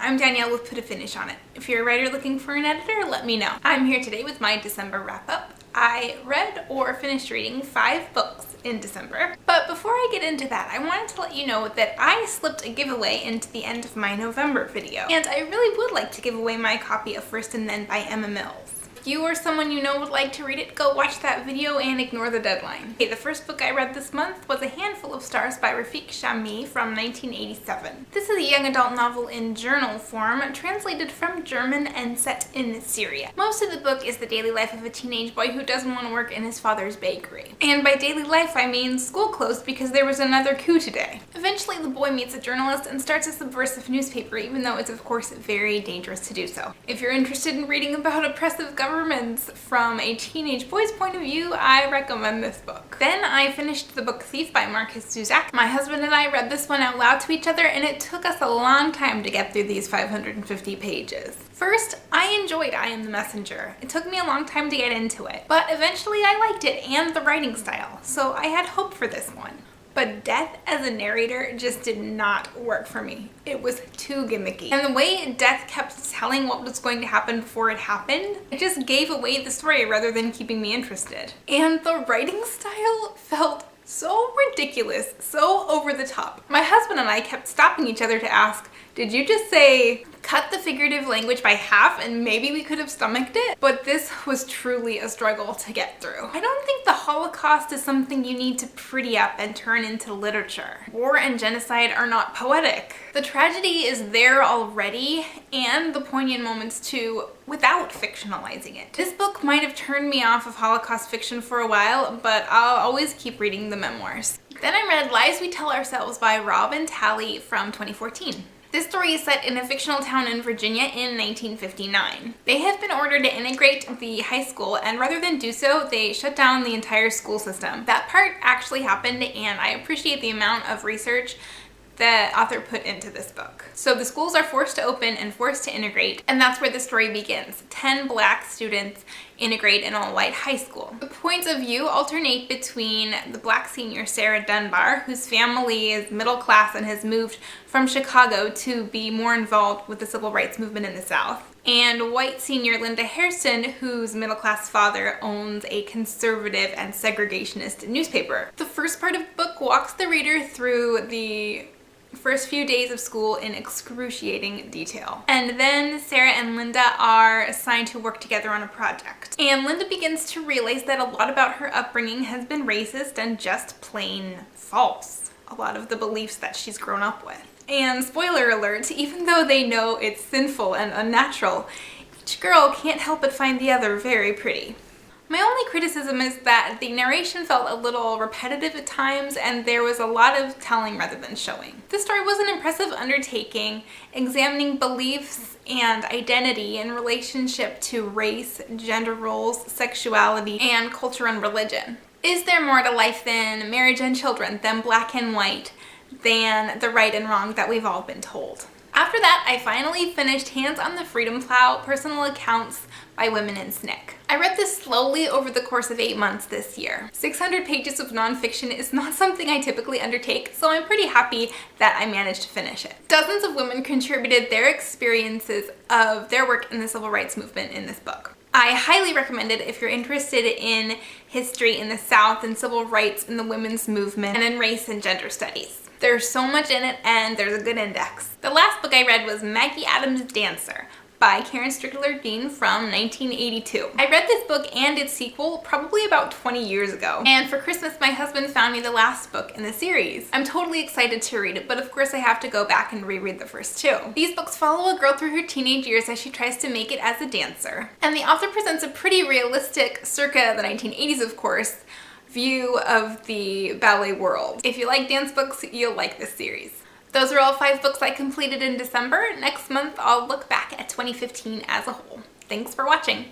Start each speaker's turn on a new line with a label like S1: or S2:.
S1: I'm Danielle with Put a Finish on It. If you're a writer looking for an editor, let me know. I'm here today with my December wrap-up. I read or finished reading 5 books in December. But before I get into that, I wanted to let you know that I slipped a giveaway into the end of my November video. And I really would like to give away my copy of First and Then by Emma Mills. If you or someone you know would like to read it, go watch that video and ignore the deadline. Okay, the first book I read this month was A Handful of Stars by Rafiq Shami from 1987. This is a young adult novel in journal form, translated from German and set in Syria. Most of the book is the daily life of a teenage boy who doesn't want to work in his father's bakery. And by daily life, I mean school closed because there was another coup today. Eventually, the boy meets a journalist and starts a subversive newspaper, even though it's of course very dangerous to do so. If you're interested in reading about oppressive governments from a teenage boy's point of view, I recommend this book. Then I finished the book Thief by Markus Zusak. My husband and I read this one out loud to each other, and it took us a long time to get through these 550 pages. First, I enjoyed I Am the Messenger. It took me a long time to get into it, but eventually I liked it and the writing style, so I had hope for this one. But Death as a narrator just did not work for me. It was too gimmicky. And the way Death kept telling what was going to happen before it happened, it just gave away the story rather than keeping me interested. And the writing style felt so ridiculous, so over the top. My husband and I kept stopping each other to ask, did you just say, cut the figurative language by half and maybe we could have stomached it? But this was truly a struggle to get through. I don't think the Holocaust is something you need to pretty up and turn into literature. War and genocide are not poetic. The tragedy is there already, and the poignant moments too, without fictionalizing it. This book might have turned me off of Holocaust fiction for a while, but I'll always keep reading the memoirs. Then I read Lies We Tell Ourselves by Robin Talley from 2014. This story is set in a fictional town in Virginia in 1959. They have been ordered to integrate the high school, and rather than do so, they shut down the entire school system. That part actually happened, and I appreciate the amount of research the author put into this book. So the schools are forced to open and forced to integrate, and that's where the story begins. 10 black students integrate in an all-white high school. The points of view alternate between the black senior Sarah Dunbar, whose family is middle class and has moved from Chicago to be more involved with the civil rights movement in the South, and white senior Linda Hairston, whose middle-class father owns a conservative and segregationist newspaper. The first part of the book walks the reader through the first few days of school in excruciating detail. And then Sarah and Linda are assigned to work together on a project. And Linda begins to realize that a lot about her upbringing has been racist and just plain false. A lot of the beliefs that she's grown up with. And spoiler alert, even though they know it's sinful and unnatural, each girl can't help but find the other very pretty. My only criticism is that the narration felt a little repetitive at times, and there was a lot of telling rather than showing. This story was an impressive undertaking, examining beliefs and identity in relationship to race, gender roles, sexuality, and culture and religion. Is there more to life than marriage and children, than black and white, than the right and wrong that we've all been told? After that, I finally finished Hands on the Freedom Plow, Personal Accounts by Women in SNCC. I read this slowly over the course of 8 months this year. 600 pages of nonfiction is not something I typically undertake, so I'm pretty happy that I managed to finish it. Dozens of women contributed their experiences of their work in the civil rights movement in this book. I highly recommend it if you're interested in history in the South and civil rights in the women's movement and in race and gender studies. There's so much in it, and there's a good index. The last book I read was Maggie Adams' Dancer by Karen Strickler Dean from 1982. I read this book and its sequel probably about 20 years ago, and for Christmas my husband found me the last book in the series. I'm totally excited to read it, but of course I have to go back and reread the first 2. These books follow a girl through her teenage years as she tries to make it as a dancer, and the author presents a pretty realistic, circa the 1980s of course, view of the ballet world. If you like dance books, you'll like this series. Those are all 5 books I completed in December. Next month, I'll look back at 2015 as a whole. Thanks for watching.